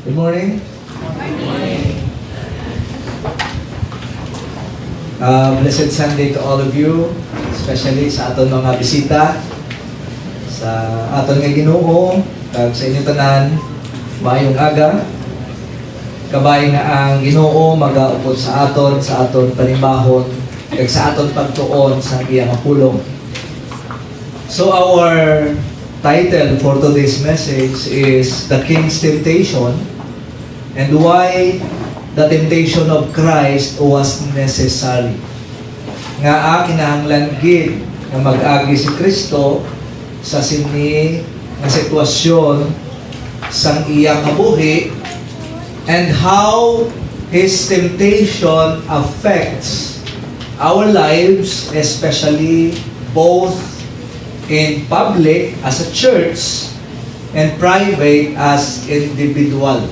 Good morning. Blessed Sunday to all of you, especially sa aton mga bisita, sa aton nga Ginoo, kag sa inyong tanan, maayong aga. Kabay nga ang Ginoo magaupod sa aton panimahon, kag sa aton pagtuon sa iyang pulong. So our title for today's message is The King's Temptation and why the temptation of Christ was necessary. Nga kinahanglan gid nga mag-agi si Kristo sa sini nga sitwasyon sang iyang kabuhi and how His temptation affects our lives, especially both in public as a church and private as individual.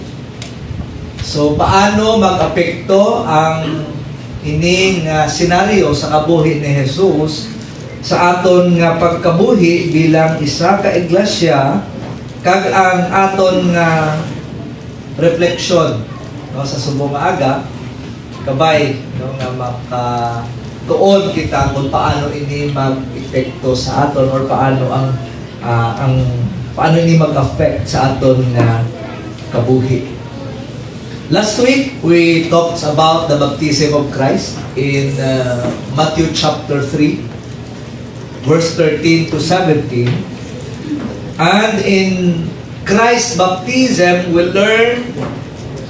So paano mag-apekto ang ining senaryo sa kabuhi ni Jesus sa aton nga pagkabuhi bilang isa ka iglesia kag ang aton nga reflection no, sa subong aga kabay no, nga makatuon kita kung paano ini mag-epekto sa aton or paano paano ini mag-affect sa aton nga kabuhi. Last week, we talked about the baptism of Christ in Matthew chapter 3, verse 13 to 17. And in Christ's baptism, we learn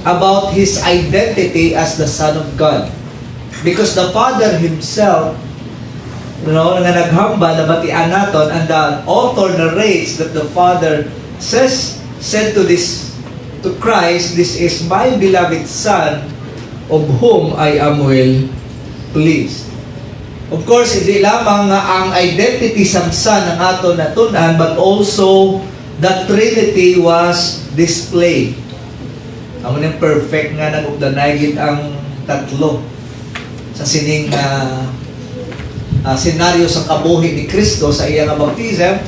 about His identity as the Son of God. Because the Father Himself, nga naghambal na batian naton, and the author narrates that the Father said to Christ, "This is my beloved Son, of whom I am well pleased." Of course, hindi lamang nga ang identity sa Son ang aton natunan, but also the Trinity was displayed. Amo nang perfect nga nag-ugdanay ang tatlo sa sining senaryo sa kabuhi ni Kristo sa iyang baptism.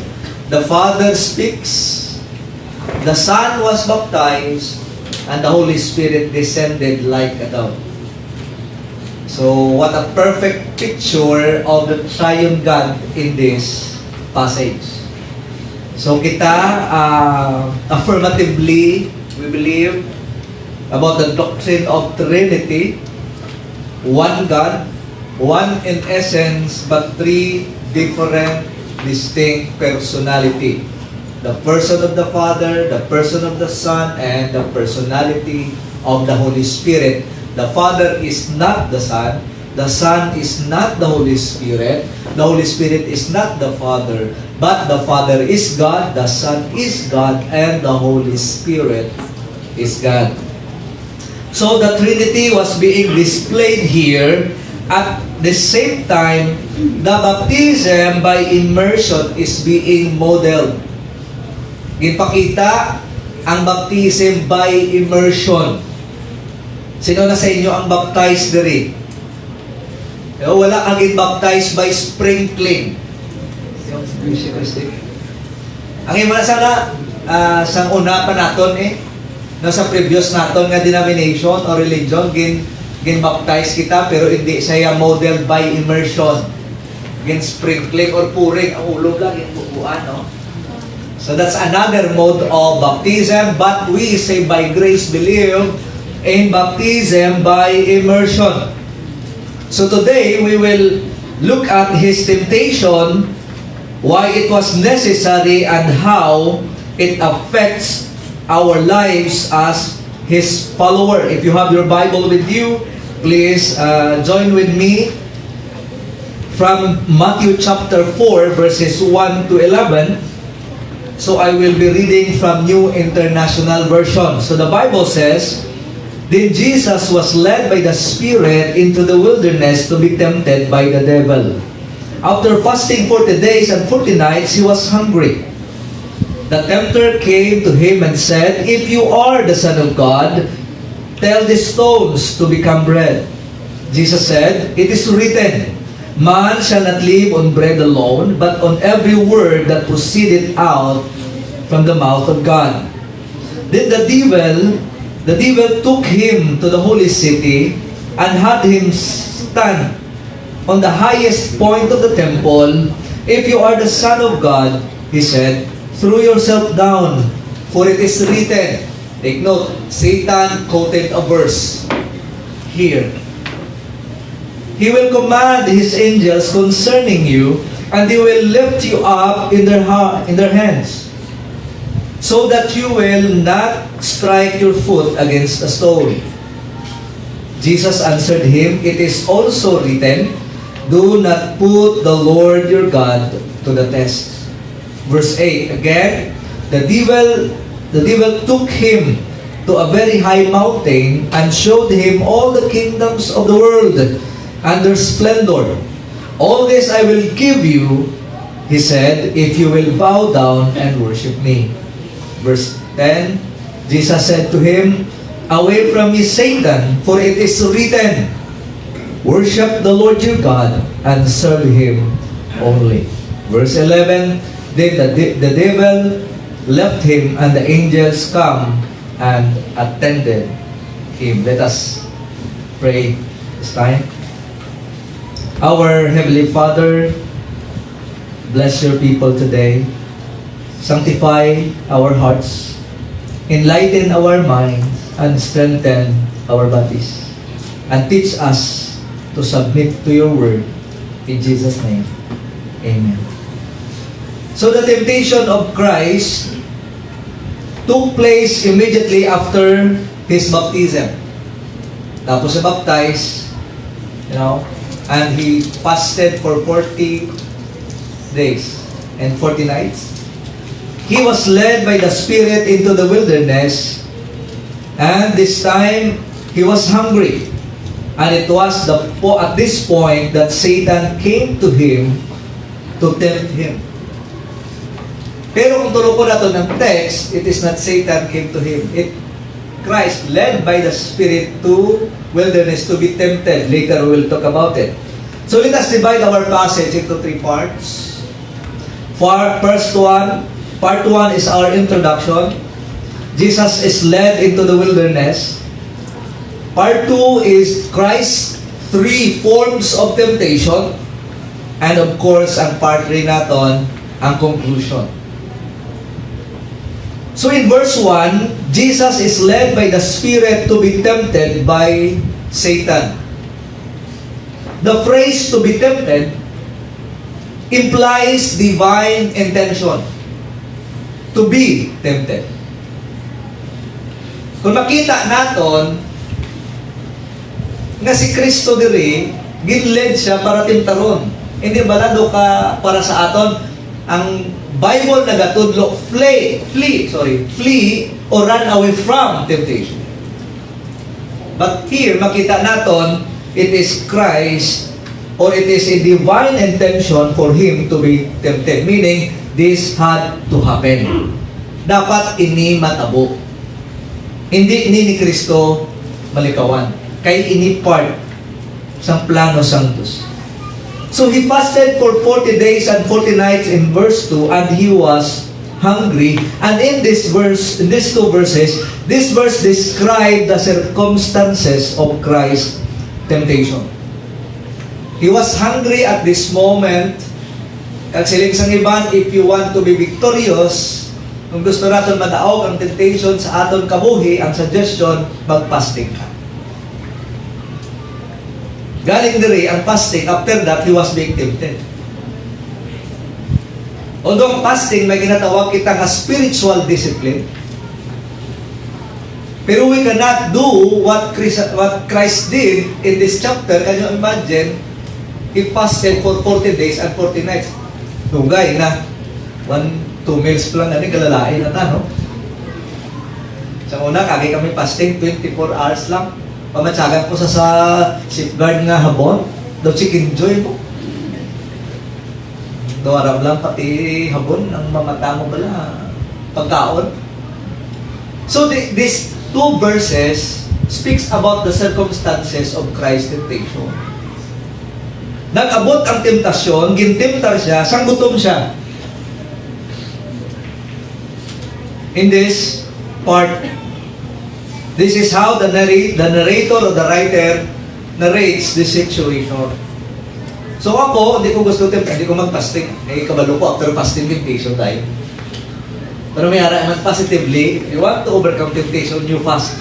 The Father speaks, the Son was baptized, and the Holy Spirit descended like a dove. So, what a perfect picture of the triune God in this passage. So, kita affirmatively, we believe about the doctrine of Trinity, one God, one in essence, but three different, distinct personality. The person of the Father, the person of the Son, and the personality of the Holy Spirit. The Father is not the Son is not the Holy Spirit is not the Father, but the Father is God, the Son is God, and the Holy Spirit is God. So the Trinity was being displayed here. At the same time, the baptism by immersion is being modeled. Ipakita ang baptism by immersion. Sino na sa inyo ang baptized diri? Wala kang baptized by sprinkling. Ang ima sana sang una pa naton no, sa previous naton nga denomination or religion gin-baptize kita pero hindi siya modeled by immersion. Gin-sprinkling or pouring ang ulo lang bubuan, no? So that's another mode of baptism, but we say by grace believe in baptism by immersion. So today we will look at His temptation, why it was necessary and how it affects our lives as His follower. If you have your Bible with you, please join with me from Matthew chapter 4 verses 1 to 11. So I will be reading from New International Version. So the Bible says, "Then Jesus was led by the Spirit into the wilderness to be tempted by the devil. After fasting 40 days and 40 nights, He was hungry. The tempter came to Him and said, 'If you are the Son of God, tell the stones to become bread.' Jesus said, 'It is written, Man shall not live on bread alone, but on every word that proceeded out from the mouth of God.' Then the devil the devil took him to the holy city and had him stand on the highest point of the temple. If you are the Son of God, he said, throw yourself down, for it is written. Take note, Satan quoted a verse here. He will command his angels concerning you, and they will lift you up in their hands, so that you will not strike your foot against a stone. Jesus answered him, it is also written, do not put the Lord your God to the test. Verse 8, again, the devil took him to a very high mountain and showed him all the kingdoms of the world and their splendor. All this I will give you, he said, if you will bow down and worship me. Verse 10, Jesus said to him, away from me, Satan, for it is written, worship the Lord your God and serve him only. Verse 11, then the devil left him, and the angels come and attended him. Let us pray this time. Our Heavenly Father, bless your people today. Sanctify our hearts, enlighten our minds, and strengthen our bodies. And teach us to submit to your word. In Jesus' name, amen. So the temptation of Christ took place immediately after his baptism. Tapos siya baptized, and he fasted for 40 days and 40 nights. He was led by the Spirit into the wilderness, and this time he was hungry. And it was at this point that Satan came to him to tempt him. Pero kung turo ko na ito ng text, it is not Satan came to him. Christ led by the Spirit to wilderness to be tempted. Later we will talk about it. So let us divide our passage into 3 parts. Part 1 is our introduction. Jesus is led into the wilderness. Part 2 is Christ's 3 forms of temptation. And of course, ang part 3 natin, ang conclusion. So in verse 1, Jesus is led by the Spirit to be tempted by Satan. The phrase to be tempted implies divine intention. To be tempted. Kung makita natin nga si Kristo diri, ginled siya para temptaron. Hindi balado ka para sa aton ang Bible nagatudlo, flee or run away from temptation. But here, makita naton, it is Christ or it is a divine intention for him to be tempted. Meaning, this had to happen. Dapat ini matabo. Hindi ni Kristo malikawan. Kay ini part sa plano sanctus. So he fasted for 40 days and 40 nights in verse 2, and he was hungry. And in this verse, in these 2 verses, this verse described the circumstances of Christ's temptation. He was hungry at this moment. At siling sang iban, if you want to be victorious, kung gusto natin madaog ang temptation sa aton kabuhi, ang suggestion, mag-fasting ka. Galing diri ang fasting, after that, he was being tempted. Although fasting, may ginatawag kita nga spiritual discipline. Pero we cannot do what Christ did in this chapter. Can you imagine? He fasted for 40 days and 40 nights. Tugay na. 1-2 meals lang na kalalain na ta, no? Sa una, kagi kami fasting, 24 hours lang. Pamatsagan ko sa safeguard nga habon. Daw chicken joy mo. Daw lang pati habon ang mamata mo bala. Pagkaon. So these 2 verses speaks about the circumstances of Christ's temptation. Nag-abot ang temptasyon, gintemtar siya, sanggutom siya. In this part, This is how the narrator or the writer narrates this situation. So ako, hindi ko mag-fasting. May kabalo ko after fasting temptation time. Pero may ara naman positively, if you want to overcome temptation, you fast.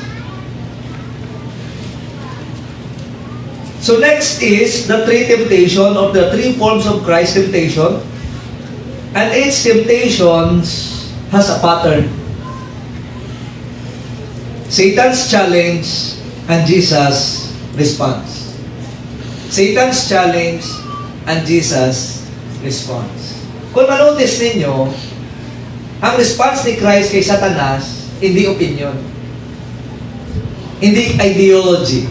So next is the three temptation of the three forms of Christ temptation. And each temptations has a pattern. Satan's challenge and Jesus' response. Satan's challenge and Jesus' response. Kung manotice ninyo, ang response ni Christ kay Satanas, hindi opinion. Hindi ideology.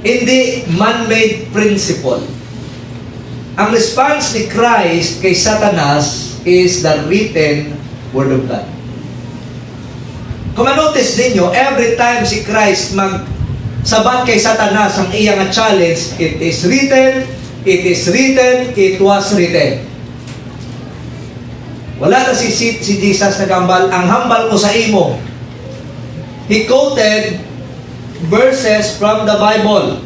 Hindi man-made principle. Ang response ni Christ kay Satanas is the written Word of God. Kung manotice ninyo, every time si Christ magsabat kay Satanas ang iyang challenge, it is written, it was written. Wala na si Jesus nagambal, ang hambal ko sa imo. He quoted verses from the Bible.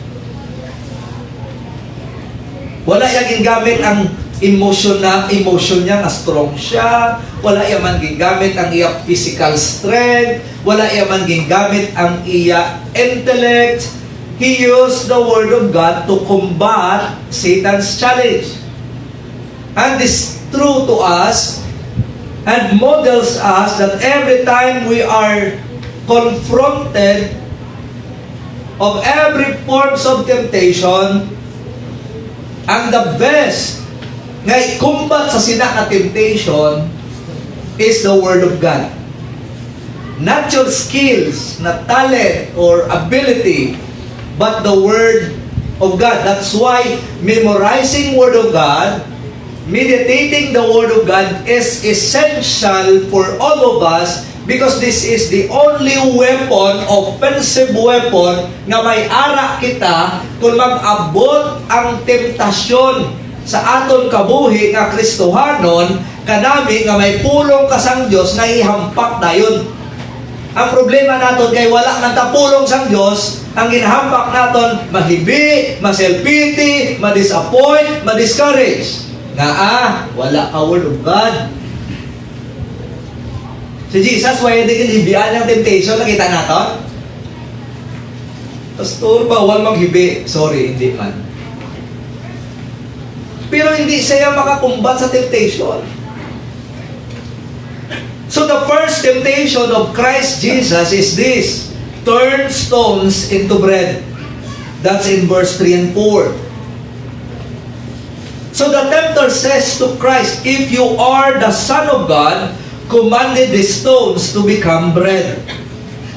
Wala yang gingamit ang emotion niya nga strong siya. Wala yaman gingamit ang iya physical strength. Wala yaman gingamit ang iya intellect. He used the Word of God to combat Satan's challenge. And this true to us and models us that every time we are confronted of every forms of temptation, ang the best nga i-combat sa sinaka temptation is the Word of God. Not your skills, not talent or ability, but the Word of God. That's why memorizing Word of God, meditating the Word of God is essential for all of us because this is the only weapon, offensive weapon, nga may ara kita kung mag-abot ang temptasyon sa aton kabuhi nga Kristohanon, kanami nga may pulong kasang Diyos na ihampak dayon. Ang problema naton kay wala nang tapulong sang Diyos, ang ginahampak naton mahibi, ma-self-pity, ma-disappoint, ma-discourage. Wala ka Word of God. Si Jesus, why hindi hibian ng temptation, nakita natin? Pastor, bawal maghibi. Sorry, hindi man. Pero hindi siya makakumbat sa temptation. So the first temptation of Christ Jesus is this: turn stones into bread. That's in verse 3 and 4. So the tempter says to Christ, if you are the Son of God, commanded the stones to become bread.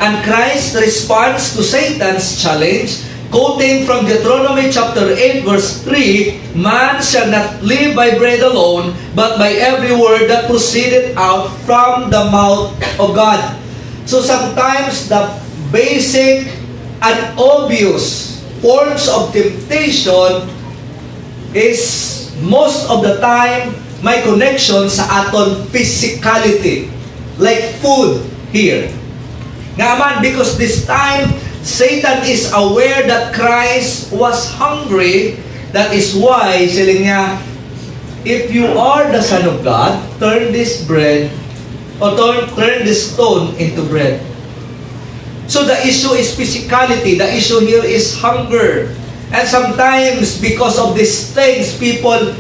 And Christ responds to Satan's challenge, quoting from Deuteronomy chapter 8 verse 3, man shall not live by bread alone, but by every word that proceedeth out from the mouth of God. So sometimes the basic and obvious forms of temptation is most of the time may connection sa aton physicality. Like food here. Ngaman, because this time Satan is aware that Christ was hungry. That is why siling niya, if you are the Son of God, turn this bread or turn this stone into bread. So the issue is physicality. The issue here is hunger. And sometimes because of these things, people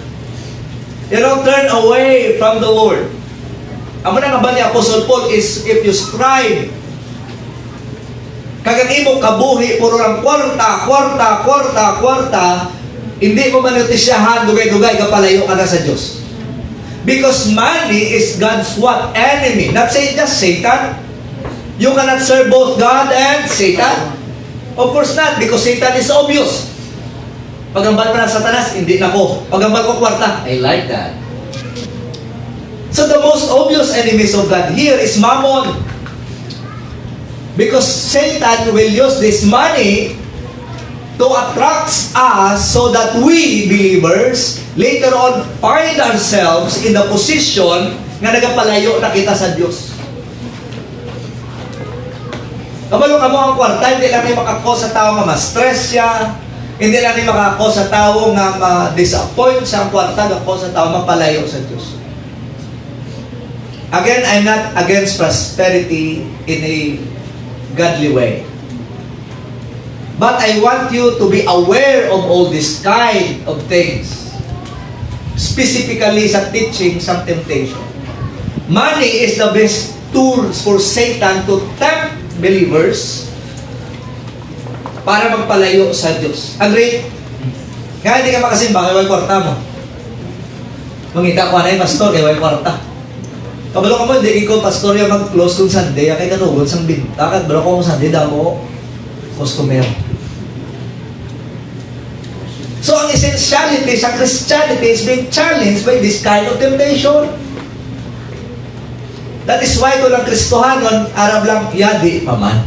turn away from the Lord. Ang muna nga ba ni Apostle Paul is, if you strive kagang imo kabuhi, puro lang kwarta, hindi mo manutisyahan, dugay-dugay, kapalayo ka na sa Diyos. Because money is God's what? Enemy. Not say just Satan. You cannot serve both God and Satan. Of course not, because Satan is obvious. Pagambal pa ng Satanas, hindi na ko. Pagambal ko kwarta, I like that. So the most obvious enemies of God here is mammon. Because Satan will use this money to attract us so that we, believers, later on find ourselves in the position nga nagapalayo na kita sa Diyos. Kabalo ka mo ang kwarta, hindi lang kayo makakos sa tao nga ma-stress siya, hindi lang kayo makakos sa tao nga ma-disappoint sa ang kwarta, makakos sa tao mapalayo sa Diyos. Again, I'm not against prosperity in a godly way. But I want you to be aware of all this kind of things. Specifically sa teaching, sa temptation. Money is the best tools for Satan to tempt believers para magpalayo sa Diyos. Agree? Kaya hindi ka makasimba, kaya may kwarta mo. Mangita ko na yung pastor, kaya may kwarta. Kabalo ka mo, hindi ikaw pastor yung mag-close kung Sunday, kaya kanugod sang binta, kabalo ko kung Sunday, damo customer. So ang essentiality sa Christianity is being challenged by this kind of temptation. That is why ko lang Kristohanon, Arab lang, yadi pa man.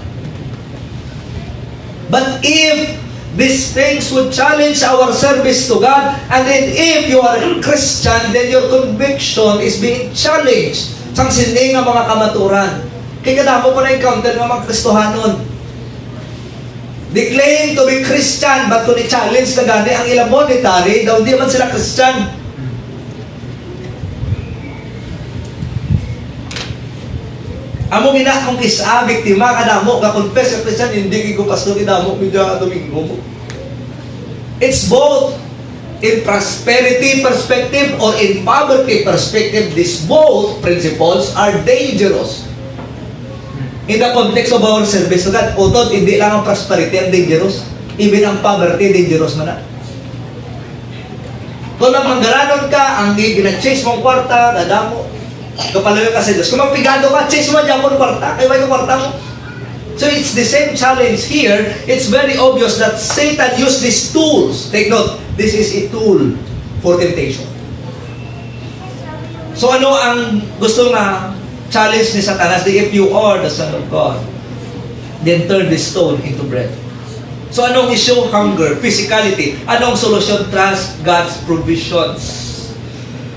But if these things would challenge our service to God, and then if you are a Christian, then your conviction is being challenged. Sang sindi nga mga kamaturan. Kaya kadamo pa na-encounter nga mga Kristohanon. They claim to be Christian, but kung i-challenge na gani ang ilang monetary, daw di man sila Christian. Amo gina akong kisa, biktima, kadamo, ka-confess ka Christian, hindi ko pastor, kadamo, medya domingo mo. It's both in prosperity perspective or in poverty perspective. These both principles are dangerous. In the context of our service to God, utod, hindi lang ang prosperity ang dangerous, even ang poverty, dangerous man na. Kung magmanggaranon ka, ang gina-chase mong kwarta, dadamo, kapalayo ka sa Diyos. Kung magpigado ka, chase mo dyan po ng kwarta. Kaya yung kwarta mo. So it's the same challenge here. It's very obvious that Satan used these tools. Take note, this is a tool for temptation. So ano ang gusto nga challenge ni Satanas? If you are the Son of God, then turn this stone into bread. So anong issue? Hunger, physicality. Anong solution? Trust God's provisions.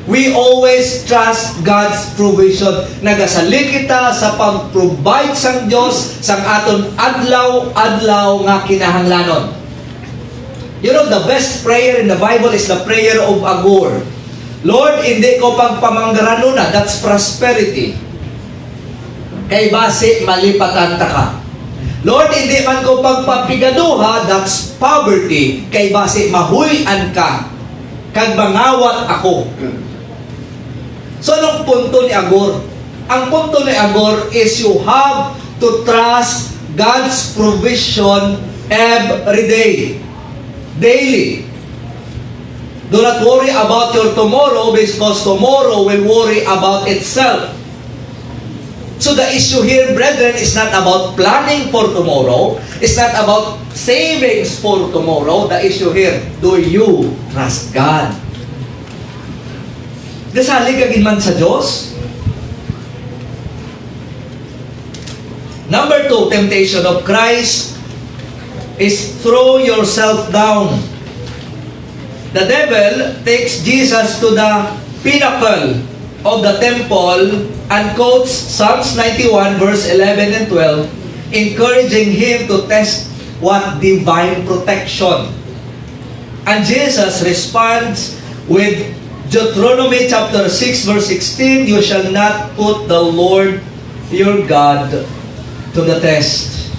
We always trust God's provision. Nagasalig kita sa pag-provide sang Diyos sang aton adlaw-adlaw nga kinahanglanon. You know, the best prayer in the Bible is the prayer of Agur. Lord, hindi ko pagpamanggaranon na. That's prosperity. Kay base malipatan ta ka. Lord, hindi man ko pagpapigaduha. That's poverty. Kay base mahuyan ka. Kag mangawat ako. So, anong punto ni Agur? Ang punto ni Agur is you have to trust God's provision every day. Daily. Do not worry about your tomorrow because tomorrow will worry about itself. So, the issue here, brethren, is not about planning for tomorrow. It's not about savings for tomorrow. The issue here, do you trust God? Nasalig ka man sa Diyos. Number 2, temptation of Christ is throw yourself down. The devil takes Jesus to the pinnacle of the temple and quotes Psalms 91 verse 11 and 12, encouraging him to test what divine protection. And Jesus responds with Deuteronomy chapter 6 verse 16, you shall not put the Lord your God to the test.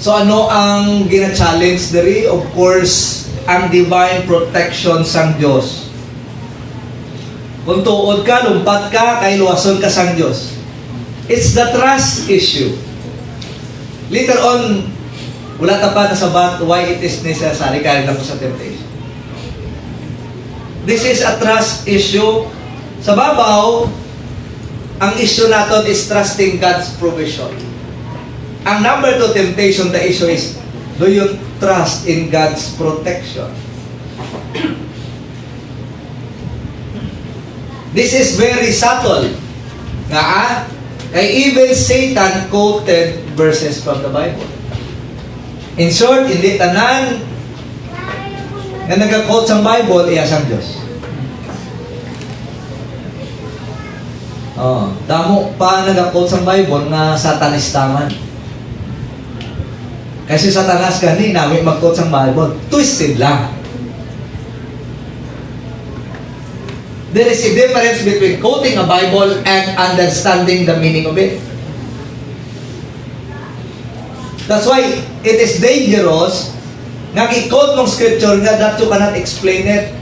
So ano ang gina-challenge diri? Of course, ang divine protection sang Diyos. Kung tuod ka, lumpat ka, kay luwason ka sang Diyos. It's the trust issue. Later on, wala ta pa nasabat why it is necessary kaya na po sa temptation. This is a trust issue. Sa babaw, ang issue natin is trusting God's provision. Ang number 2 temptation, the issue is, do you trust in God's protection? This is very subtle. Nga, even Satan quoted verses from the Bible. In short, hindi tanan na nag-quote sa Bible, iya sang Diyos. Damo pa nag-quote sa Bible nga satanistaman. Kasi satanas gani namin mag-quote sa Bible. Twisted lang. There is a difference between quoting a Bible and understanding the meaning of it. That's why it is dangerous nga i-quote ng scripture nga that you cannot explain it.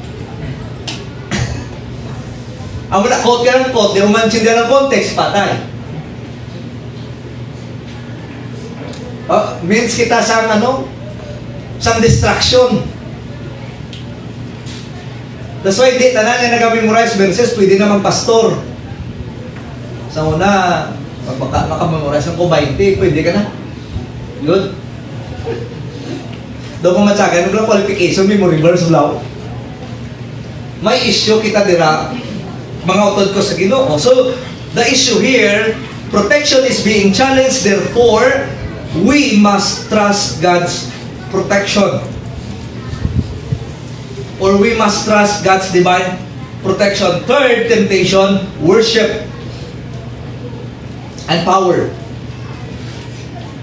Ang wala quote ka ng quote, di mo maintindihan ng context, patay. Means kita sa sa distraction. That's why di tanan nga nag-memorize verses, pwede naman pastor. Sa una, pag makamemorize ko 20, pwede ka na. Good. Doon mo matsagan, nung qualification, memory verse law. May issue kita dira, mga utod ko sa Ginoo. So, the issue here, protection is being challenged, therefore, we must trust God's protection. Or we must trust God's divine protection. Third temptation, worship and power.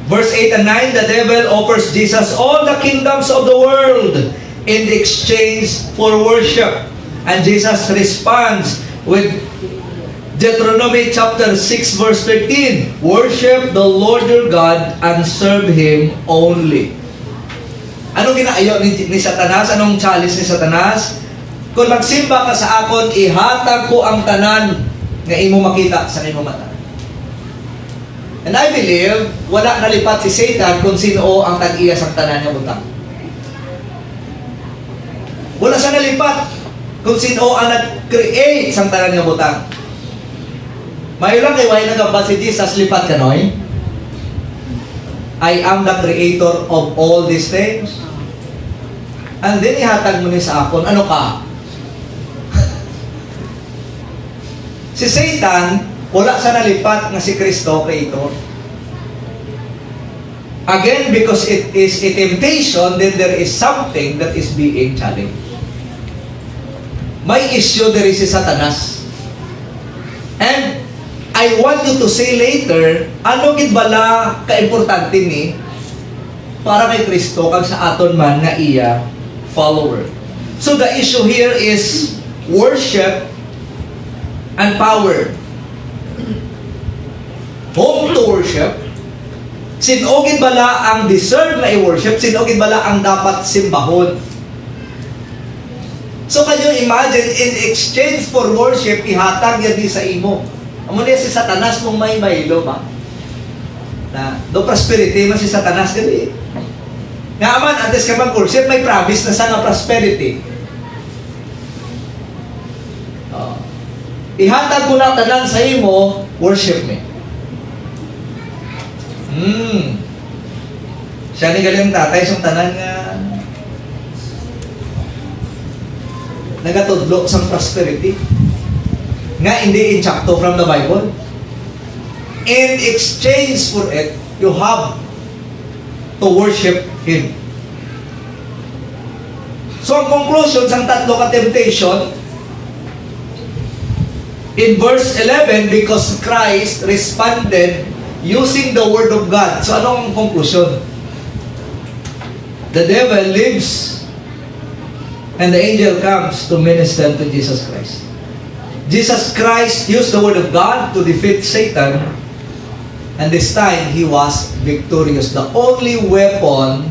Verse 8 and 9, the devil offers Jesus all the kingdoms of the world in exchange for worship. And Jesus responds with Deuteronomy chapter 6 verse 13, worship the Lord your God and serve Him only. Anong ginaayo ni Satanas? Anong challenge ni Satanas? Kung magsimba ka sa akon, ihatag ko ang tanan nga imo makita sa imo mata. And I believe, wala nalipat si Satan kung sino ang tag-iya sa tanan niya butang. Wala sa nalipat kung sino ang nag-create sa tanan niya butang. Mayo lang kay why nagamba si Jesus lipat kanoy? I am the creator of all these things. And then ihatag mo ni sa akon, ano ka? Si Satan, wala sa nalipat nga si Kristo, creator. Again, because it is a temptation, then there is something that is being challenged. May issue there is si Satanas. And I want you to say later, ano gid bala ka-importante ni para kay Kristo kag sa aton man nga iya follower. So the issue here is worship and power. Home to worship, sinogid bala ang deserve na i-worship, sinogid bala ang dapat simbahon. So kayo imagine, in exchange for worship, ihatag yan sa imo. Amo niya si Satanas mong may maylo ba? Na, do prosperity man si Satanas gali. Nga aman, antes ka mag-worship, may promise na sa nga prosperity. Ihatag ko na tanan sa imo, worship me. Siya ni galing tatay sa tanan nga nagatudlo sa prosperity nga hindi insakto from the Bible. In exchange for it, you have to worship Him. So ang conclusion sa tatlo ka temptation in verse 11, because Christ responded using the Word of God. So anong conclusion? The devil lives and the angel comes to minister to Jesus Christ. Jesus Christ used the Word of God to defeat Satan, and this time He was victorious. The only weapon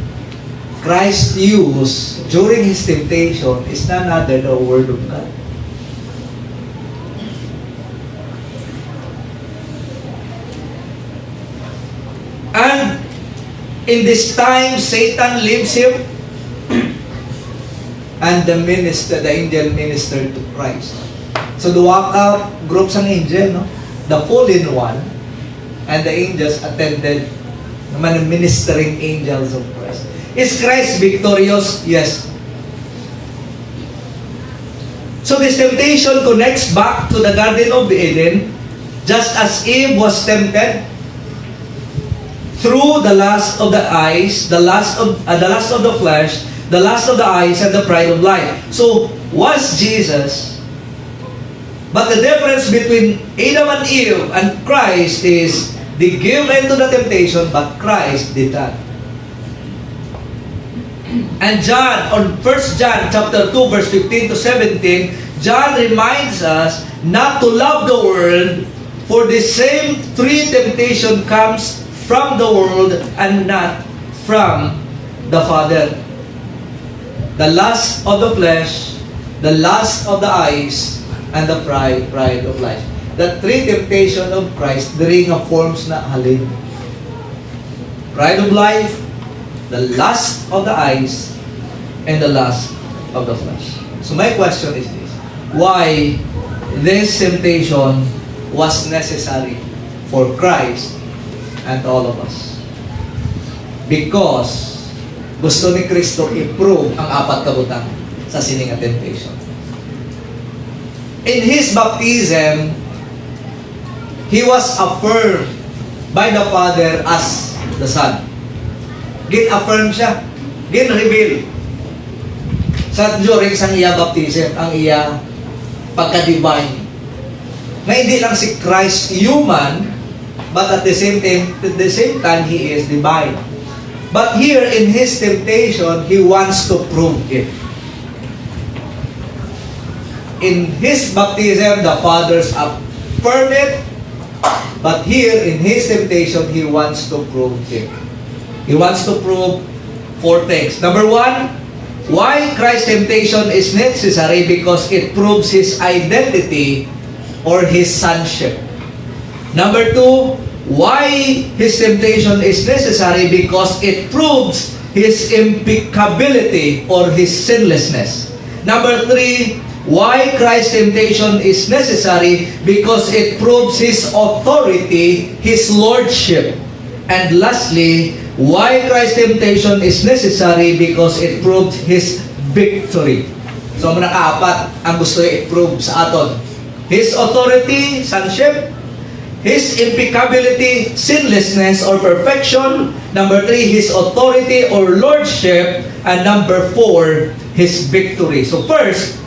Christ used during His temptation is none other than the Word of God. And in this time, Satan leaves him, and the angel ministered to Christ. So duwa ka groups ng angel, no? The fallen one and the angels attended naman ng ministering angels of Christ. Is Christ victorious? Yes. So this temptation connects back to the Garden of Eden, just as Eve was tempted through the lust of the eyes, the lust of the flesh, the lust of the eyes, and the pride of life. So was Jesus But the difference between Adam and Eve and Christ is they give into the temptation, but Christ did not. And John, on 1 John chapter 2, verse 15 to 17, John reminds us not to love the world, for the same three temptation comes from the world and not from the Father. The lust of the flesh, the lust of the eyes, and the pride of life. The three temptation of Christ, diri nga forms na halin. Pride of life, the lust of the eyes, and the lust of the flesh. So my question is this: why this temptation was necessary for Christ and all of us? Because gusto ni Kristo i-prove ang apat ka butang sa sininga temptation. In His baptism, He was affirmed by the Father as the Son. Gin-affirm siya. Gin-reveal. Sa during sang iya baptism, ang iya pagka-divine. Na hindi lang si Christ human, but at the same time, He is divine. But here in His temptation, He wants to prove it. In His baptism, the Father's affirmed it, but here in His temptation, He wants to prove it. He wants to prove four things. Number one, why Christ's temptation is necessary? Because it proves His identity or His sonship. Number two, why His temptation is necessary? Because it proves His impeccability or His sinlessness. Number three, why Christ's temptation is necessary? Because it proves His authority, His lordship. And lastly, why Christ's temptation is necessary? Because it proves His victory. So, muna kaapat ang gusto i-prove sa aton. His authority, sonship. His impeccability, sinlessness or perfection. Number three, His authority or lordship. And number four, His victory. So first,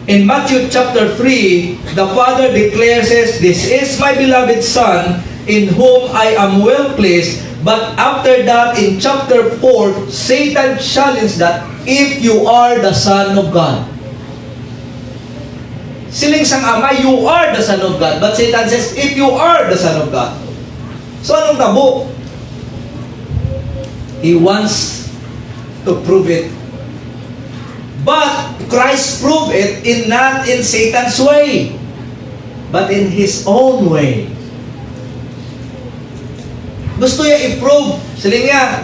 in Matthew chapter 3, the Father declares, "This is my beloved Son, in whom I am well pleased." But after that, in chapter 4, Satan challenges that, "If you are the Son of God." Siling sang Ama, you are the Son of God. But Satan says, if you are the Son of God. So anong tabo? He wants to prove it. But Christ proved it not in Satan's way, but in His own way. Gusto niya i-prove. Siling niya,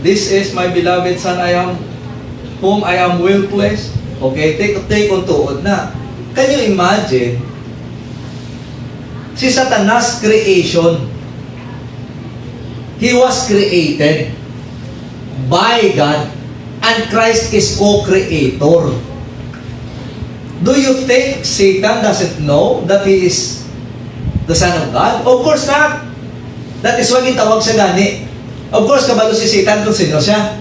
"This is my beloved Son, whom I am well pleased." Okay, take on tuod na. Can you imagine? Si Satanas creation. He was created by God, and Christ is co-creator. Do you think Satan doesn't know that he is the Son of God? Of course not. That is why gitawag siya gani. Of course, kabalo si Satan kung sino siya.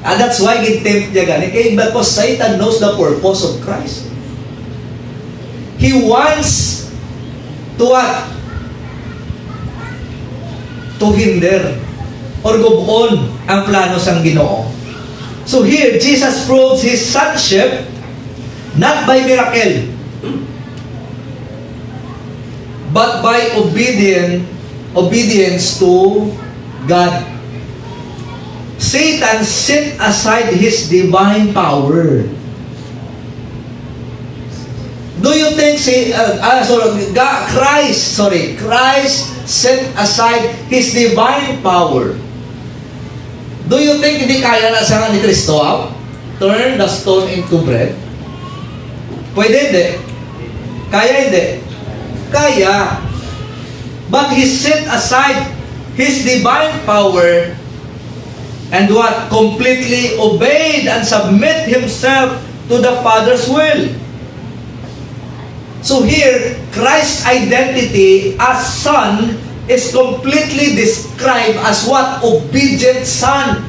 And that's why gitempt niya gani. Kaya because Satan knows the purpose of Christ. He wants to what? To hinder or gubon ang plano sang Ginoo. So here, Jesus proves His sonship not by miracle, but by obedience to God. Satan set aside his divine power. Do you think Christ set aside His divine power? Do you think hindi kaya na sa ni Kristo turn the stone into bread? Pwede hindi. Kaya hindi. Kaya. But He set aside His divine power and what? Completely obeyed and submit Himself to the Father's will. So here, Christ's identity as Son is completely described as what? Obedient Son.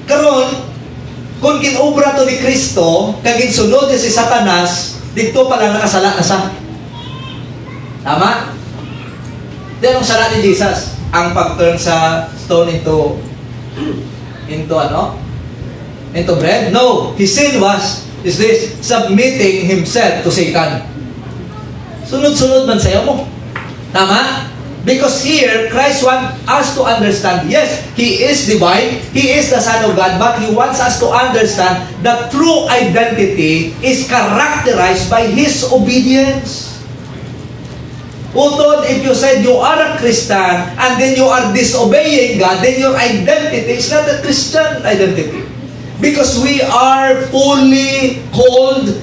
Karon, Kung kinobra to ni Kristo, kaging sunod niya si Satanas, dito pa lang nakasala na sa. Tama? Then, ang sala ni Jesus, ang pag-turn sa stone into bread? No. His sin is this, submitting himself to Satan. Sunod-sunod man sa'yo mo. Tama? Because here, Christ wants us to understand, yes, He is divine, He is the Son of God, but He wants us to understand that true identity is characterized by His obedience. Utod, if you said you are a Christian and then you are disobeying God, then your identity is not a Christian identity. Because we are fully called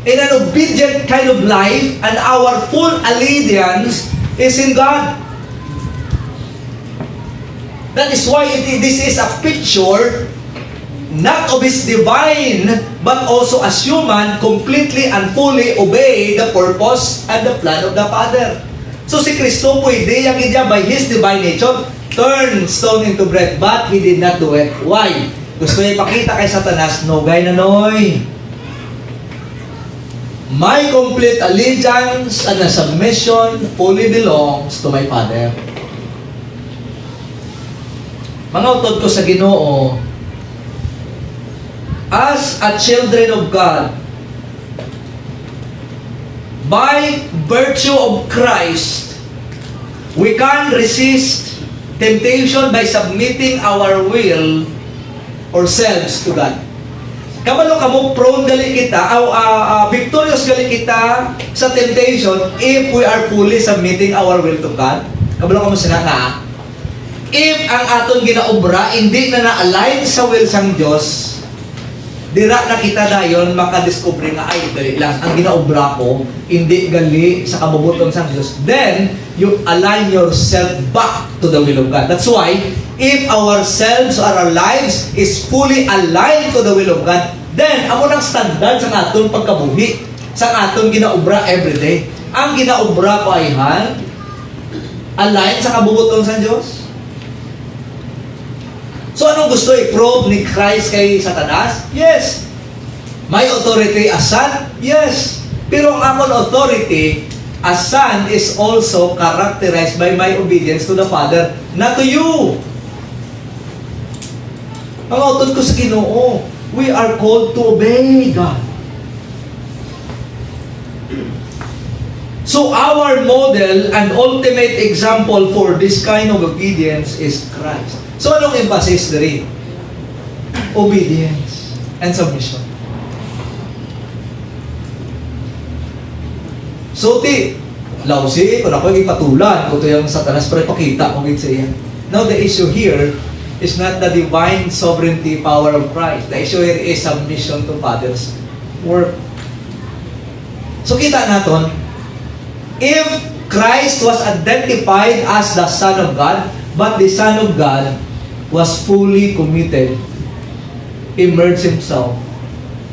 in an obedient kind of life and our full allegiance is in God. That is why this is a picture not of His divine but also as human, completely and fully obey the purpose and the plan of the Father. So si Kristo pwede yung niya by His divine nature turn stone into bread, but He did not do it. Why? Gusto niya ipakita kay Satanas, no gay na noy. My complete allegiance and submission fully belongs to my Father. Mga utod ko sa Ginoo, as a children of God, by virtue of Christ, we can resist temptation by submitting our will or selves to God. Kabalo kamo prone gali kita, victorious gali kita sa temptation if we are fully submitting our will to God. Kabalo kamo sina nga, if ang aton ginaobra hindi na na-align sa will sang Dios, dira na kita dayon makadiscover nga ay dali lang ang ginaobra ko hindi gali sa kabubuton sang Dios, then you align yourself back to the will of God. That's why if ourselves or our lives is fully aligned to the will of God, then amo nang standard sa aton pagkabuhi, sa aton ginaobra everyday. Ang ginaobra ko ay align sa kabubuton sang Dios. So anong gusto i-prove ni Christ kay Satanas? Yes. My authority as son? Yes. Pero ang amon authority as son is also characterized by my obedience to the Father, not to you. Ang utod ko sa Ginoo, we are called to obey God. So our model and ultimate example for this kind of obedience is Christ. So anong emphasis diri? Obedience and submission. So lausi, kung ako ipatulan, kung ito yung Satanas, pero ipakita kung ito siya. Now the issue here is not the divine sovereignty power of Christ. The issue here is submission to Father's work. So kita natin, if Christ was identified as the Son of God, but the Son of God was fully committed, immersed Himself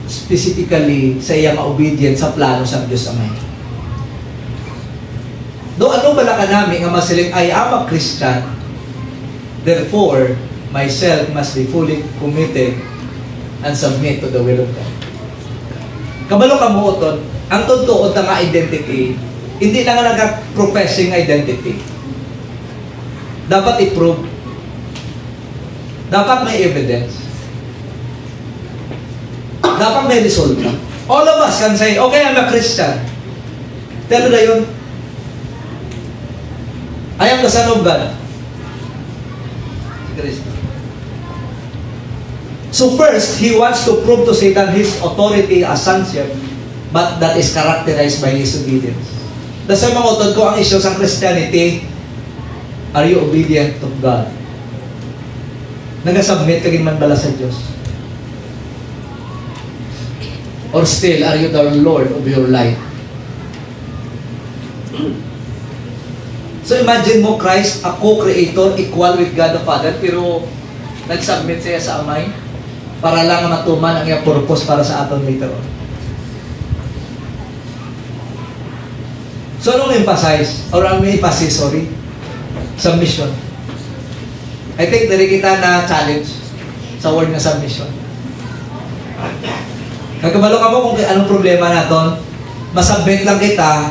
specifically sa iyang obedience sa plano sa Diyos Amay. Do ano bala ka namin nga masiling, I am a Christian, therefore, myself must be fully committed and submit to the will of God. Kabalo ka mo uton, ang totoo na nga identity, hindi na nga nag-professing identity. Dapat i-prove. Dapat may evidence. Dapat may resulta. All of us can say, okay, I'm a Christian. Tell na yun. I am the Son of God. So first, he wants to prove to Satan his authority as sonship, but that is characterized by his obedience. That's why mga utod ko, ang issue sa Christianity, are you obedient to God? Nagasubmit kaging man bala sa Diyos? Or still, are you the Lord of your life? So imagine mo, Christ, a co-creator, equal with God the Father, pero nagsubmit siya sa Amay para lang matuman ang iyang purpose para sa aton later on. So anong emphasize? Or anong emphasis, submission. I think dari kita na challenge sa word na submission. Nagkabalo ka mo kung anong problema naton? Masabit lang kita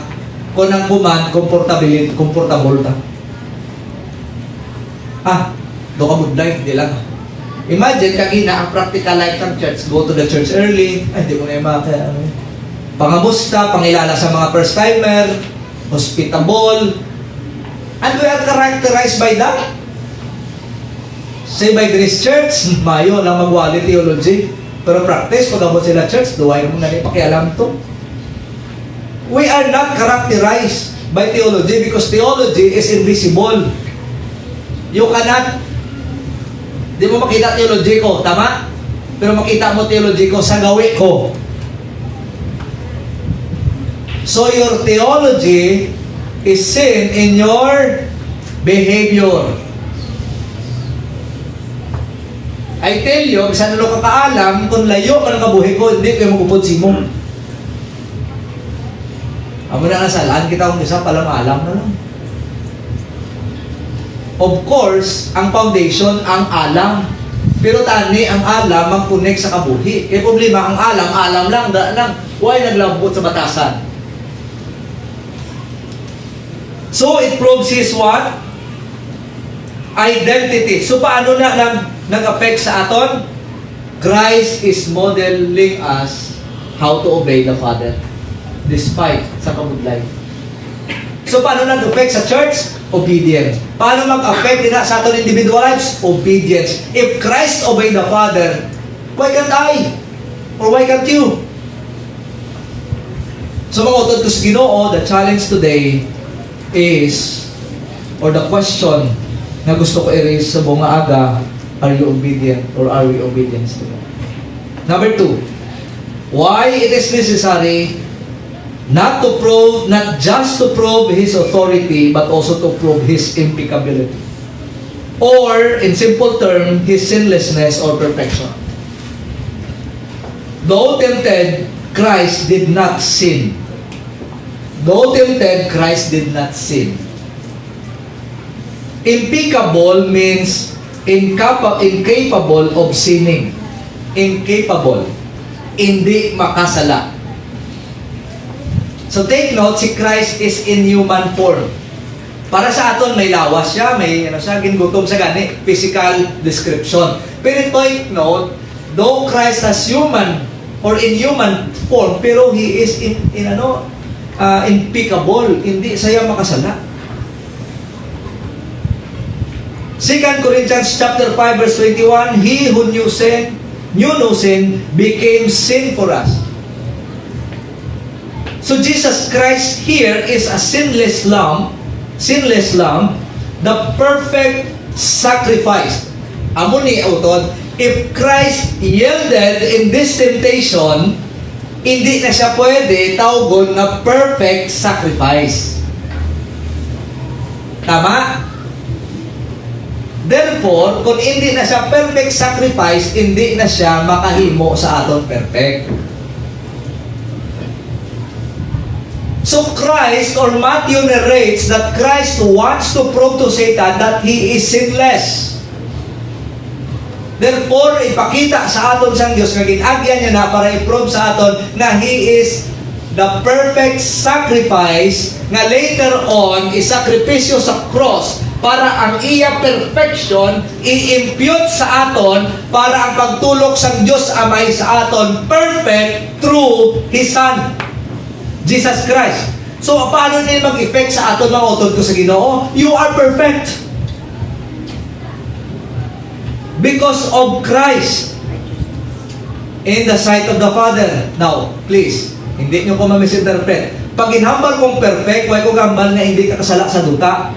kung ang kuman, comfortable ta. Do ka mudlay, hindi lang. Imagine, kagina, ang practical life ng church, go to the church early, hindi mo na yung mga pangamusta, pangilala sa mga first-timer, hospitable, and we are characterized by that. Say by Grace Church, mayo lang magwali theology, pero practice, pag abot sila church, duway mo na pakialam to. We are not characterized by theology because theology is invisible. You cannot, di mo makita theology ko, tama? Pero makita mo theology ko sa gawi ko. So your theology is seen in your behavior. I tell you, bisan nalo ka kaalam, kung layo ka ng kabuhi ko, hindi kayo magupod si mo. Amo na nasalaan kita kung isa palang alam na lang. Of course, ang foundation, ang alam. Pero tani, ang alam, mag-connect sa kabuhi. Kaya problema, ang alam lang, daan lang. Why naglambot sa batasan? So, it proves his what? Identity. So, paano na nag-affect sa aton? Christ is modeling us how to obey the Father despite sa kamudlay. So, paano nag-affect sa church? Obedience. Paano mag-affect din sa aton individual lives? Obedience. If Christ obeyed the Father, why can't I? Or why can't you? So, mga utod ko sa Ginoo, the challenge today is, or the question na gusto ko i-raise sa buong aga, are you obedient or are we obedient to God? Number 2, why it is necessary not just to prove His authority, but also to prove His impeccability. Or, in simple term, His sinlessness or perfection. Though tempted, Christ did not sin. Though tempted, Christ did not sin. Impeccable means incapable of sinning. Incapable. Hindi makasala. So take note, si Christ is in human form. Para sa aton, may lawas siya, may ginutom sa gani, physical description. Pero take note, though Christ has human or in human form, pero He is impeccable, hindi siya makasala. 2 Corinthians chapter 5 verse 21, He who knew no sin, became sin for us. So Jesus Christ here is a sinless lamb, the perfect sacrifice. Amo ni utod, if Christ yielded in this temptation, hindi na siya pwede tawgon na perfect sacrifice. Tama? Therefore, kung hindi na siya perfect sacrifice, hindi na siya makahimo sa aton perfect. So Christ, or Matthew narrates that Christ wants to prove to Satan that He is sinless. Therefore, ipakita sa aton sang Dios nga ginagyan niya na para i-prove sa aton na He is the perfect sacrifice nga later on isakripisyo sa cross para ang iya perfection i-impute sa aton para ang pagtulok sang Dios Amay sa aton perfect through His Son, Jesus Christ. So, paano din mag-effect sa aton mga utod ko sa Ginoo? You are perfect. Because of Christ in the sight of the Father. Now, please, hindi nyo ko ma-misinterpret. Pag inhambal kong perfect, why ko gambal na hindi ka kasala sa duta?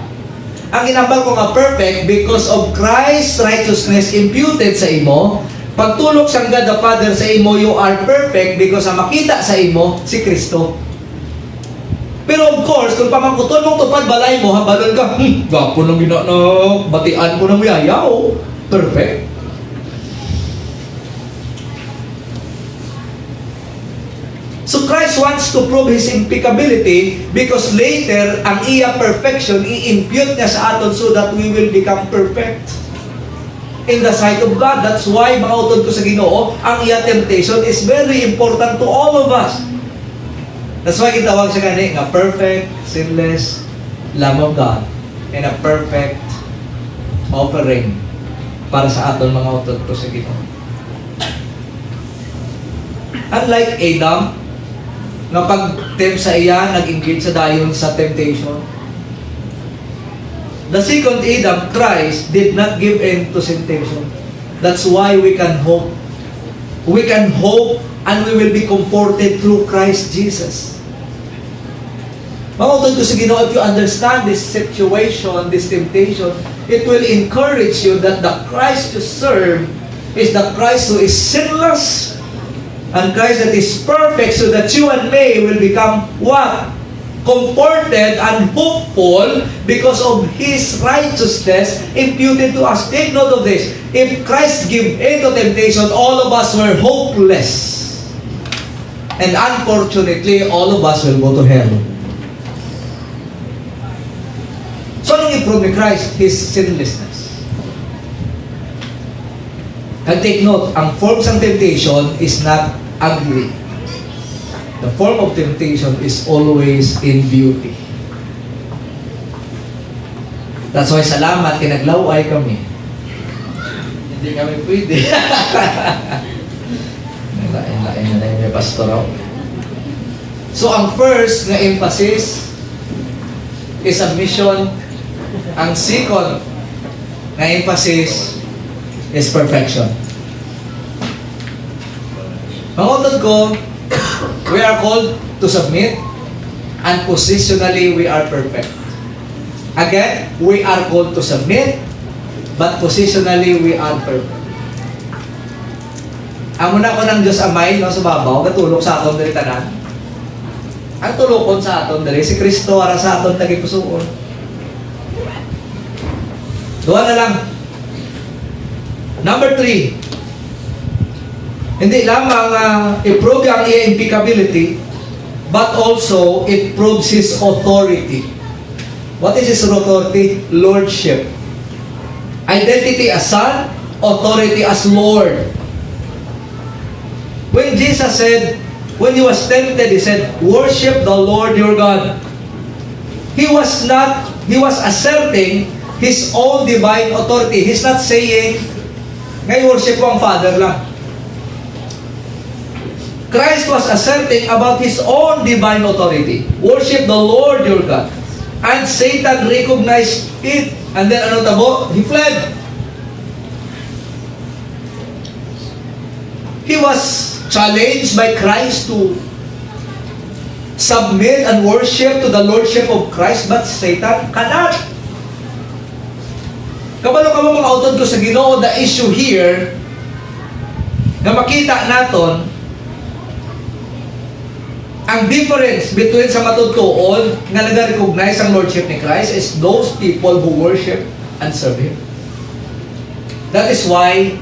Ang inhambal ko nga perfect because of Christ's righteousness imputed sa imo. Pagtulok sang God the Father sa imo, you are perfect because ang makita sa imo, si Kristo. Pero of course, kung pamangkuton mong tupad balay mo, hambalon ka, gapo nang ginano, batian ko nang yayaw. Perfect. So Christ wants to prove His impeccability because later, ang iya perfection, i-impute niya sa aton so that we will become perfect. in the sight of God. That's why, mga utod ko sa Ginoo, ang iya temptation is very important to all of us. That's why kitawag siya gani nga perfect, sinless Lamb of God and a perfect offering para sa aton mga utod ko sa Ginoo. Unlike Adam, nga pag-tempt sa iya, nag-engage sa dayon sa temptation. The second Adam, Christ, did not give in to temptation. That's why we can hope. We can hope and we will be comforted through Christ Jesus. Mga utod ko sa Ginoo, if you understand this situation, this temptation, it will encourage you that the Christ you serve is the Christ who is sinless and Christ that is perfect, so that you and me will become what? Comforted and hopeful because of His righteousness imputed to us. Take note of this. If Christ gave in to temptation, all of us were hopeless. And unfortunately, all of us will go to hell. So, anong improve ni Christ? His sinlessness. And take note, ang forms ng temptation is not ugly. The form of temptation is always in beauty. That's why salamat, kinaglaway kami. Hindi kami pwede. Lain na may pastor. So, ang first na emphasis is submission. Ang second na emphasis is perfection. Mga utod ko, we are called to submit, and positionally we are perfect. Again, we are called to submit, but positionally we are perfect. Amo na ko ng Diyos Amay no, sa babaw, katulog sa aton diri tanan. Ang tulokon sa aton diri si Kristo ara sa aton tagipusoon. Duha na lang. Number 3. Hindi lamang i-prove ang iyang impeccability, but also it proves His authority. What is His authority? Lordship. Identity as Son, authority as Lord. When Jesus said, when He was tempted, He said, worship the Lord your God. He was asserting His own divine authority. He's not saying, ngay worship ko ang Father lang. Christ was asserting about His own divine authority. Worship the Lord your God. And Satan recognized it. And then ano tabo? He fled. He was challenged by Christ to submit and worship to the Lordship of Christ, but Satan cannot. Kabalo ka mo mga utod ko sa Ginoo, the issue here, na makita naton, ang difference between sa matutkoon nga nag-recognize ang Lordship ni Christ is those people who worship and serve Him. That is why,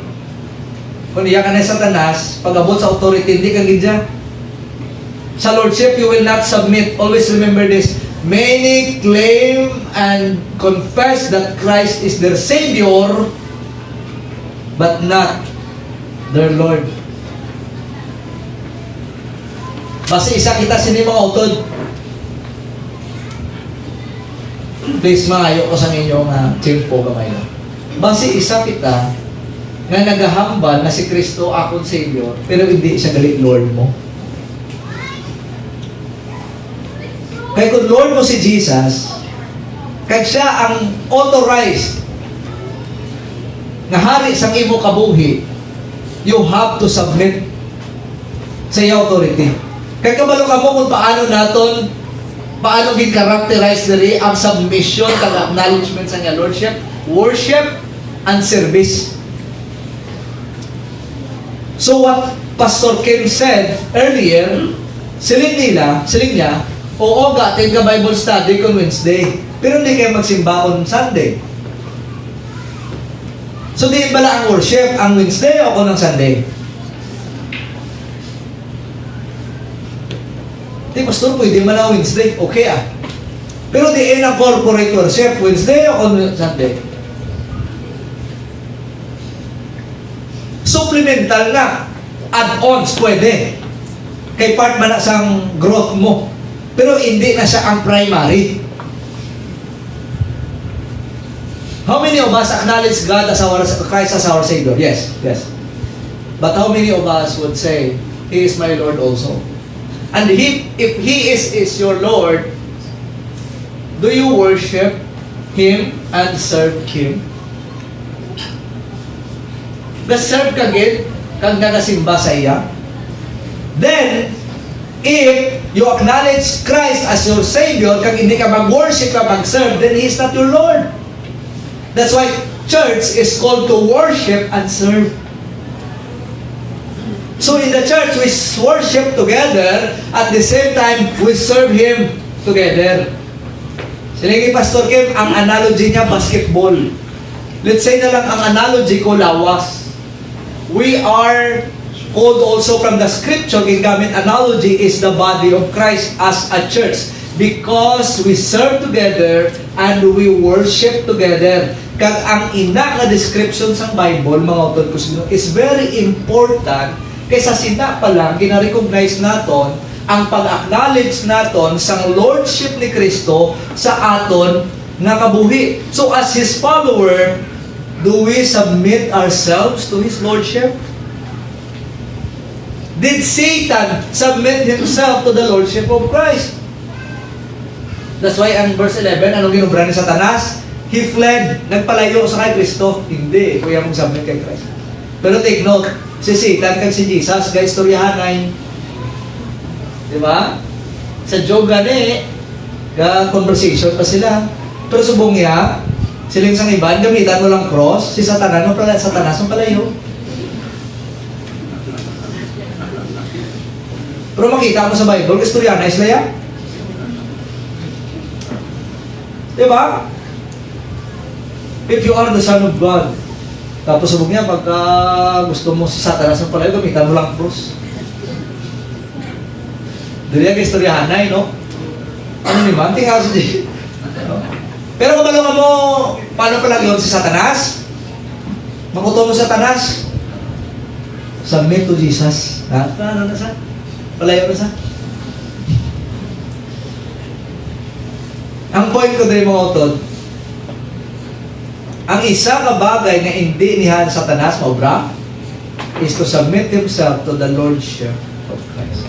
kung iya ka na Satanas, pag-abot sa authority, hindi ka gidya. Sa Lordship, you will not submit. Always remember this. Many claim and confess that Christ is their Savior, but not their Lord. Basta isa kita sini mga utod. Please, maayo ko sa inyo nga tempo kamay lang. Basta isa kita nga nagahambal na si Kristo akong Savior, pero hindi siya galit Lord mo. Kaya kung Lord mo si Jesus, kaya siya ang authorized na hari sang imo kabuhi, you have to submit sa iyo authority. Kaya kabalo ka mo kung paano gin-characterize diri ang submission kag acknowledgement sa niya Lordship, worship, and service. So what Pastor Kim said earlier, siling niya, oo ga, attend ka Bible study on Wednesday, pero hindi kayo magsimba on Sunday. So di bala ang worship, ang Wednesday o ng Sunday? Di, Pastor, pwede man ang Wednesday. Okay Pero di ang corporate worship, Wednesday o Sunday? supplemental na. Add-ons, pwede. Kay part man na sang growth mo. Pero hindi na siya ang primary. How many of us acknowledge God as our Christ as our Savior? Yes, yes. But how many of us would say, He is my Lord also? And if He is your Lord, do you worship Him and serve Him? Serve ka gid, kag nagasimba sa iya. Then, if you acknowledge Christ as your Savior, kag hindi ka mag-worship ka mag-serve, then He is not your Lord. That's why church is called to worship and serve. So in the church, we worship together, at the same time, we serve Him together. Silagi Pastor Kim, ang analogy niya, basketball. Let's say na lang ang analogy ko, lawas. We are called also from the scripture, gingamit analogy, is the body of Christ as a church. Because we serve together and we worship together. Kag ang ina nga description sa Bible, mga utod ko sino, is very important. Kaysa sina pa lang, gina-recognize naton ang pag-acknowledge naton sa Lordship ni Kristo sa aton nga kabuhi. So as His follower, do we submit ourselves to His Lordship? Did Satan submit himself to the Lordship of Christ? That's why ang verse 11, anong ginubra ni Satanas? He fled, nagpalayo sa kay Kristo. Hindi, kuya mong submit kay Christ. Pero take note, si Satan kag si Jesus, guys, istoryahanay. Di ba? Sa Job gani, conversation pa sila. Pero subong niya, siling sang iban, gamitan mo lang cross, si Satanas ang palayo. Pero makita mo sa Bible, istoryahanay sila yan. Di ba? If you are the Son of God, tapos subog niya, pagka gusto mo si Satanas ang palayo, gamitan mo lang cross. Dili ang istoryahanay, no? Ano ni man? Tingnan sa di. Pero kung malungan mo, paano pala yun si Satanas? Makuto mo Satanas? Submit to Jesus. Ha? Ano na sa? Palayo na sa? Ang point ko din mga utod, ang isa ka bagay na hindi niya Satanas, maubra, is to submit himself to the Lordship of Christ.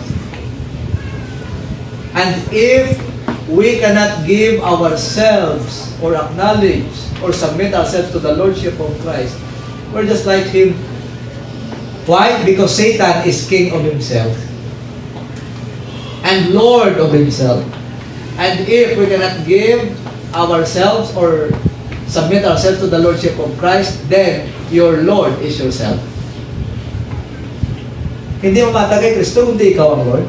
And if we cannot give ourselves or acknowledge or submit ourselves to the Lordship of Christ, we're just like him. Why? Because Satan is king of himself and Lord of himself. And if we cannot give ourselves or submit ourselves to the Lordship of Christ, then your Lord is yourself. Hindi mo mata kay Kristo kung di ikaw ang Lord.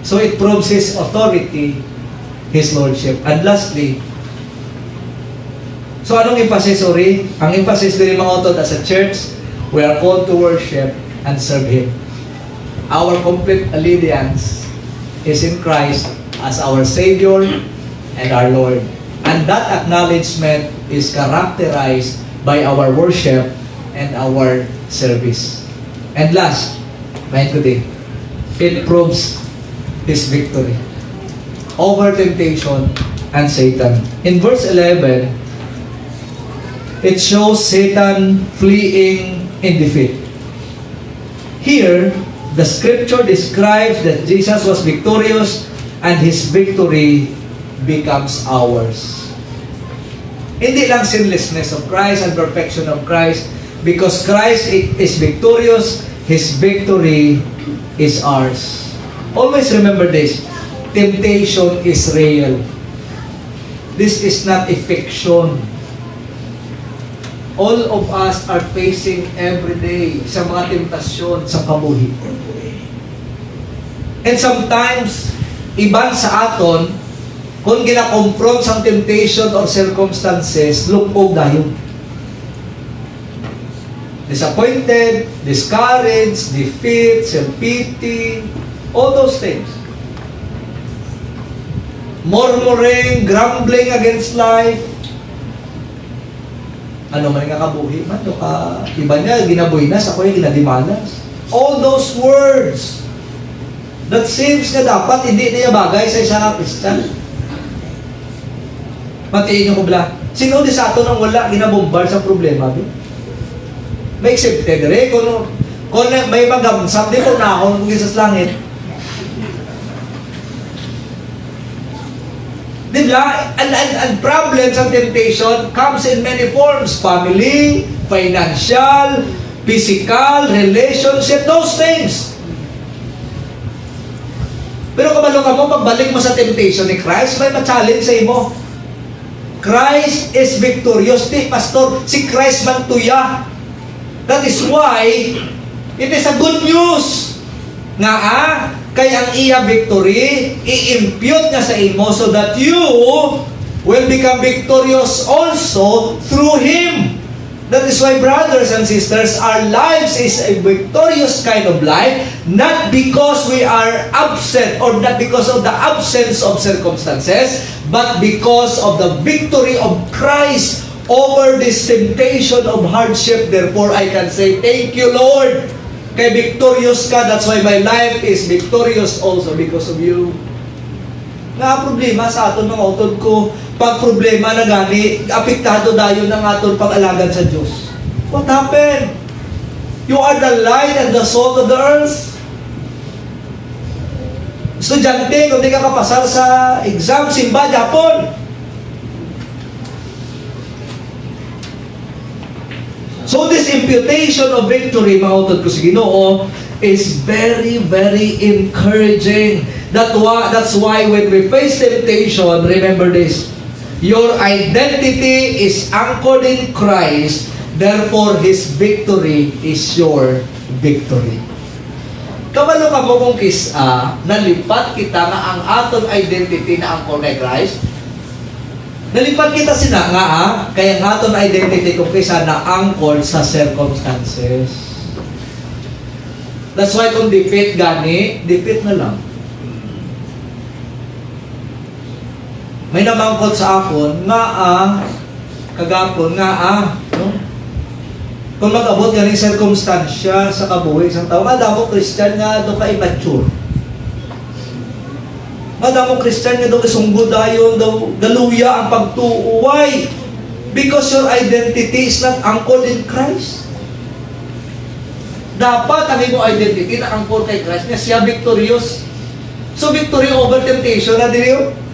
So it proves His authority, His Lordship. And lastly, so anong emphasis, ori? Ang emphasis din mga utod as a church, we are called to worship and serve Him. Our complete allegiance is in Christ as our Savior and our Lord. And that acknowledgement is characterized by our worship and our service. And last, mind today, it proves His victory over temptation and Satan. In verse 11, it shows Satan fleeing in defeat. Here, the scripture describes that Jesus was victorious and His victory becomes ours. Hindi lang sinlessness of Christ and perfection of Christ, because Christ is victorious, His victory is ours. Always remember this, temptation is real. This is not a fiction. All of us are facing every day sa mga temptasyon sa kabuhi. And sometimes, iban sa aton, kung gina-confront sa temptation or circumstances, lupog dayon. Disappointed, discouraged, defeat, self-pity, all those things. Murmuring, grumbling against life. Ano man nga kabuhi man, yung iba niya, ginabuinas, ako yung ginadimanas. All those words that seems na dapat hindi niya bagay sa isang Christian. Matiin yung kubla. Sino di sa ato nang wala ginabombard sa problema? May accepted rin. Kung may magamsap, di ko na ako kung isa sa langit. Diba? And problems and temptation comes in many forms. Family, financial, physical, relationship, those things. Pero kabalo ka mo, pagbalik mo sa temptation ni Christ, may ma-challenge sa imo. Christ is victorious. Di, pastor, si Christ man tuya. That is why, it is a good news. Nga kay ang iya victory, i-impute niya sa imo so that you will become victorious also through Him. That is why, brothers and sisters, our lives is a victorious kind of life, not because we are absent or not because of the absence of circumstances, but because of the victory of Christ over this temptation of hardship. Therefore, I can say, thank you, Lord. Kay victorious ka, that's why my life is victorious also because of you. Nga problema sa aton mga utod ko, pag problema na gani, apektado dayon ng aton pag-alagad sa Diyos. What happened? You are the light and the salt of the earth. Estudyante, kung di ka kapasal sa exam, simba, Japon. So this imputation of victory, mga utod ko sa Ginoo, is very, very encouraging. That's why when we face temptation, remember this, your identity is anchored in Christ, therefore His victory is your victory. Kabalo ka mo kung nalipat kita nga ang aton identity na anchored kay Christ, nalipat kita sina nga kaya ang aton identity kung kisa na anchored sa circumstances. That's why kung defeat gani, defeat na lang. May namangkot sa akon nga kagapon nga no? Kung mag-abot ganing circumstansya sa kabuhi isang tao, madamo Christian nga do ka immature. Madamo Christian nga do isunggod ayon daw galuya ang pagtuo. Why? Because your identity is not anchored in Christ. Dapat ang imo identity na anchored kay Christ nga siya victorious. So victory over temptation na diriyo.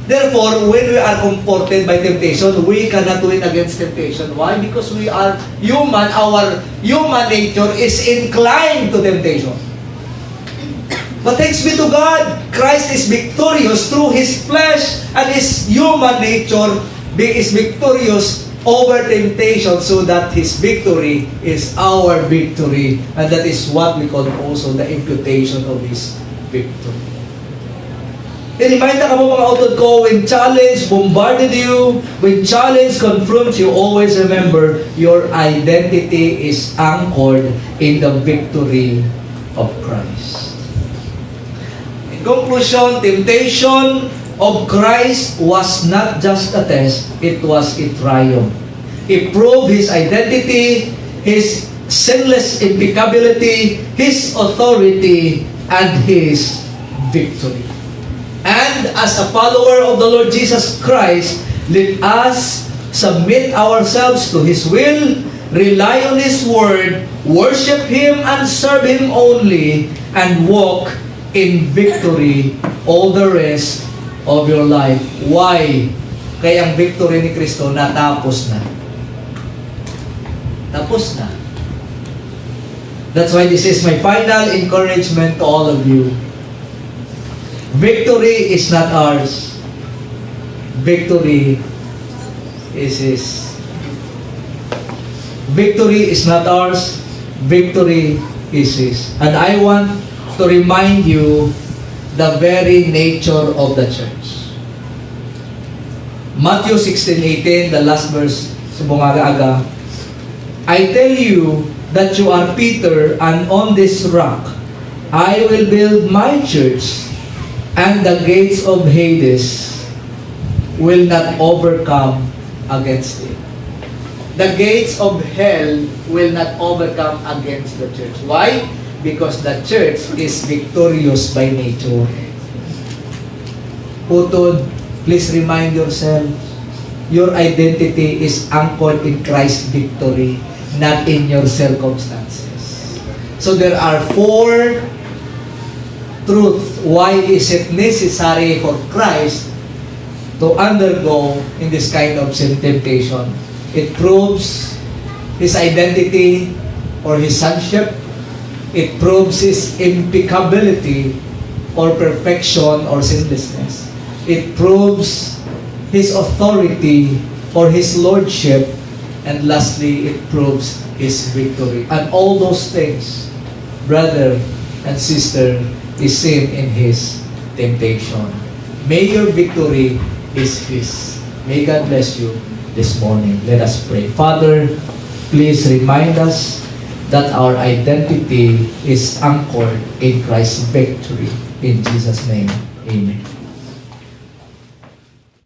Therefore, when we are comforted by temptation, we cannot win against temptation. Why? Because we are human. Our human nature is inclined to temptation. But thanks be to God, Christ is victorious through His flesh, and His human nature is victorious over temptation, so that His victory is our victory. And that is what we call also the imputation of His victory. I-remind ka mo mga utod ko, when challenge bombarded you, when challenge confronts you, always remember your identity is anchored in the victory of Christ. In conclusion, temptation of Christ was not just a test, it was a triumph. He proved His identity, His sinless impeccability, His authority, and His victory. And as a follower of the Lord Jesus Christ, let us submit ourselves to His will, rely on His word, worship Him and serve Him only, and walk in victory all the rest of your life. Why? Kaya ang victory ni Kristo natapos na. Tapos na. That's why this is my final encouragement to all of you. Victory is not ours. Victory is His. Victory is not ours. Victory is His. And I want to remind you the very nature of the church. Matthew 16:18, the last verse, subungaga-aga. I tell you that you are Peter, and on this rock I will build my church, and the gates of Hades will not overcome against it. the gates of hell will not overcome against the church. Why? Because the church is victorious by nature. Putod, please remind yourself, your identity is anchored in Christ's victory, not in your circumstances. So there are 4 truths why is it necessary for Christ to undergo in this kind of sin temptation. It proves his identity or his sonship. It proves his impeccability or perfection or sinlessness. It proves his authority or his lordship. And lastly, it proves his victory. And all those things, brother and sister, is seen in his temptation. May your victory is his. May God bless you this morning. Let us pray. Father, please remind us that our identity is anchored in Christ's victory. In Jesus' name, amen.